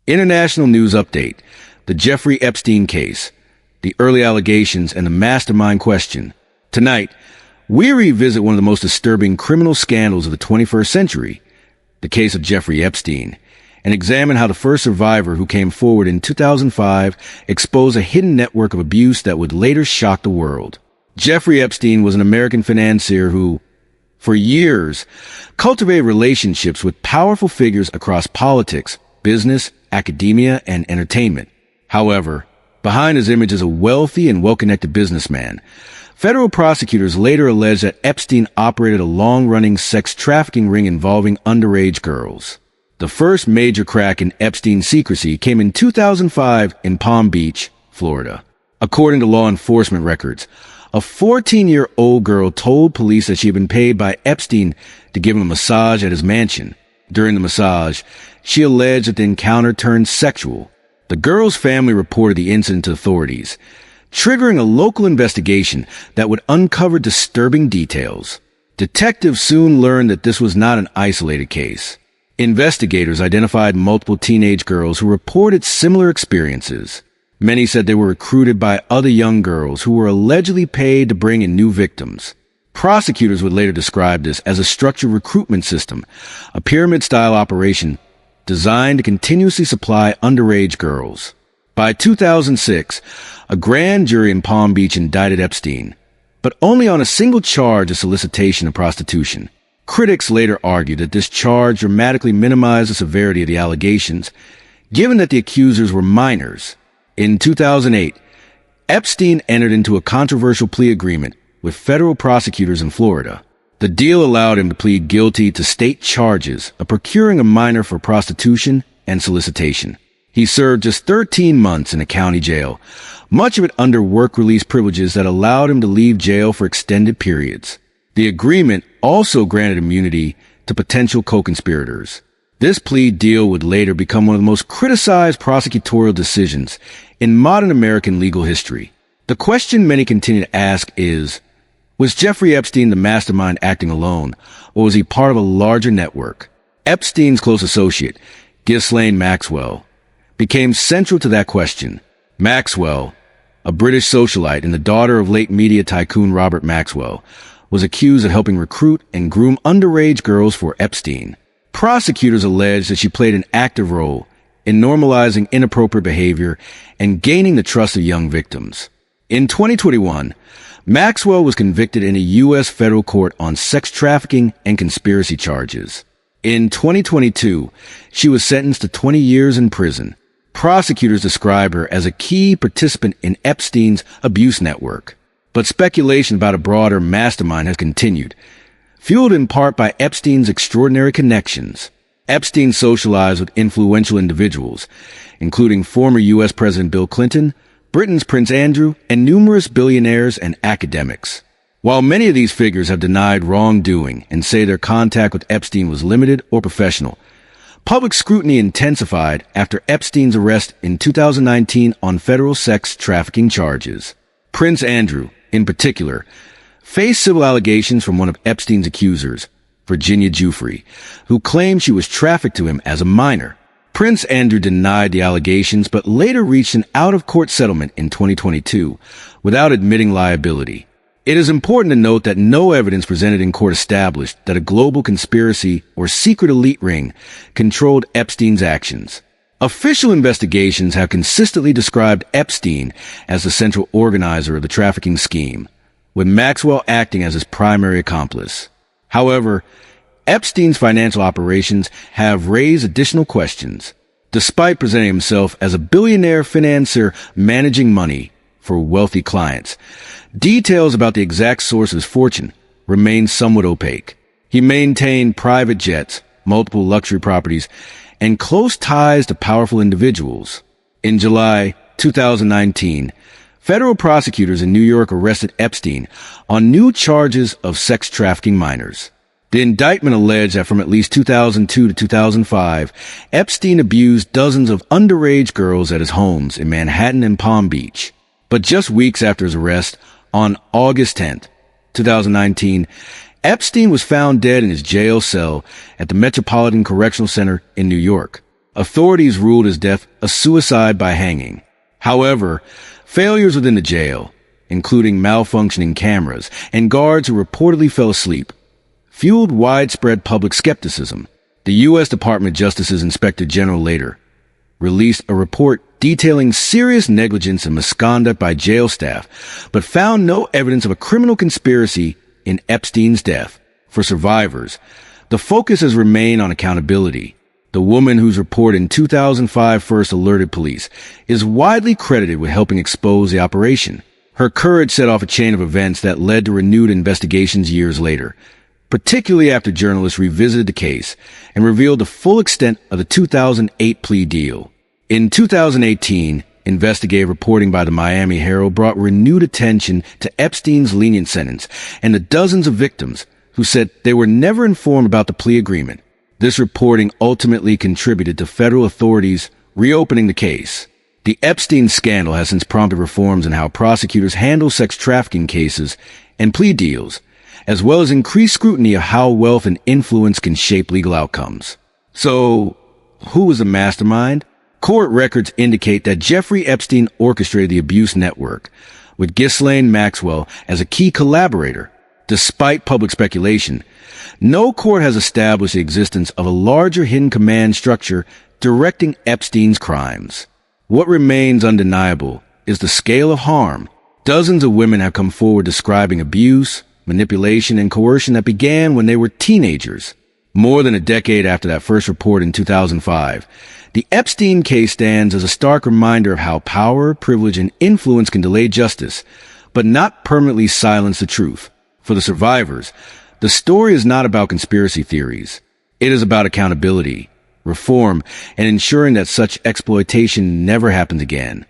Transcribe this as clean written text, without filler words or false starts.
International news update. The Jeffrey Epstein case. The early allegations and the mastermind question. Tonight, we revisit one of the most disturbing criminal scandals of the 21st century, the case of Jeffrey Epstein, and examine how the first survivor who came forward in 2005 exposed a hidden network of abuse that would later shock the world. Jeffrey Epstein was an American financier who, for years, cultivated relationships with powerful figures across politics, business, academia, and entertainment. However, behind his image as a wealthy and well-connected businessman, federal prosecutors later alleged that Epstein operated a long-running sex trafficking ring involving underage girls. The first major crack in Epstein's secrecy came in 2005 in Palm Beach, Florida. According to law enforcement records, a 14-year-old girl told police that she had been paid by Epstein to give him a massage at his mansion. During the massage, she alleged that the encounter turned sexual. The girl's family reported the incident to authorities, triggering a local investigation that would uncover disturbing details. Detectives soon learned that this was not an isolated case. Investigators identified multiple teenage girls who reported similar experiences. Many said they were recruited by other young girls who were allegedly paid to bring in new victims. Prosecutors would later describe this as a structured recruitment system, a pyramid-style operation designed to continuously supply underage girls. By 2006, a grand jury in Palm Beach indicted Epstein, but only on a single charge of solicitation of prostitution. Critics later argued that this charge dramatically minimized the severity of the allegations, given that the accusers were minors. In 2008, Epstein entered into a controversial plea agreement with federal prosecutors in Florida. The deal allowed him to plead guilty to state charges of procuring a minor for prostitution and solicitation. He served just 13 months in a county jail, much of it under work release privileges that allowed him to leave jail for extended periods. The agreement also granted immunity to potential co-conspirators. This plea deal would later become one of the most criticized prosecutorial decisions in modern American legal history. The question many continue to ask is, was Jeffrey Epstein the mastermind acting alone, or was he part of a larger network? Epstein's close associate, Ghislaine Maxwell, became central to that question. Maxwell, a British socialite and the daughter of late media tycoon Robert Maxwell, was accused of helping recruit and groom underage girls for Epstein. Prosecutors alleged that she played an active role in normalizing inappropriate behavior and gaining the trust of young victims. In 2021, Maxwell was convicted in a U.S. federal court on sex trafficking and conspiracy charges. In 2022, she was sentenced to 20 years in prison. Prosecutors described her as a key participant in Epstein's abuse network. But speculation about a broader mastermind has continued, fueled in part by Epstein's extraordinary connections. Epstein socialized with influential individuals, including former U.S. President Bill Clinton, Britain's Prince Andrew, and numerous billionaires and academics. While many of these figures have denied wrongdoing and say their contact with Epstein was limited or professional, public scrutiny intensified after Epstein's arrest in 2019 on federal sex trafficking charges. Prince Andrew, in particular, faced civil allegations from one of Epstein's accusers, Virginia Giuffre, who claimed she was trafficked to him as a minor. Prince Andrew denied the allegations but later reached an out-of-court settlement in 2022 without admitting liability. It is important to note that no evidence presented in court established that a global conspiracy or secret elite ring controlled Epstein's actions. Official investigations have consistently described Epstein as the central organizer of the trafficking scheme, with Maxwell acting as his primary accomplice. However, Epstein's financial operations have raised additional questions. Despite presenting himself as a billionaire financier managing money for wealthy clients, details about the exact source of his fortune remain somewhat opaque. He maintained private jets, multiple luxury properties, and close ties to powerful individuals. In July 2019, federal prosecutors in New York arrested Epstein on new charges of sex trafficking minors. The indictment alleged that from at least 2002 to 2005, Epstein abused dozens of underage girls at his homes in Manhattan and Palm Beach. But just weeks after his arrest, on August 10, 2019, Epstein was found dead in his jail cell at the Metropolitan Correctional Center in New York. Authorities ruled his death a suicide by hanging. However, failures within the jail, including malfunctioning cameras and guards who reportedly fell asleep, fueled widespread public skepticism. The U.S. Department of Justice's Inspector General later released a report detailing serious negligence and misconduct by jail staff, but found no evidence of a criminal conspiracy in Epstein's death. For survivors, the focus has remained on accountability. The woman whose report in 2005 first alerted police is widely credited with helping expose the operation. Her courage set off a chain of events that led to renewed investigations years later, particularly after journalists revisited the case and revealed the full extent of the 2008 plea deal. In 2018, investigative reporting by the Miami Herald brought renewed attention to Epstein's lenient sentence and the dozens of victims who said they were never informed about the plea agreement. This reporting ultimately contributed to federal authorities reopening the case. The Epstein scandal has since prompted reforms in how prosecutors handle sex trafficking cases and plea deals, as well as increased scrutiny of how wealth and influence can shape legal outcomes. So, who was the mastermind? Court records indicate that Jeffrey Epstein orchestrated the abuse network, with Ghislaine Maxwell as a key collaborator. Despite public speculation, no court has established the existence of a larger hidden command structure directing Epstein's crimes. What remains undeniable is the scale of harm. Dozens of women have come forward describing abuse, manipulation, and coercion that began when they were teenagers. More than a decade after that first report in 2005, the Epstein case stands as a stark reminder of how power, privilege, and influence can delay justice, but not permanently silence the truth. For the survivors, the story is not about conspiracy theories. It is about accountability, reform, and ensuring that such exploitation never happens again.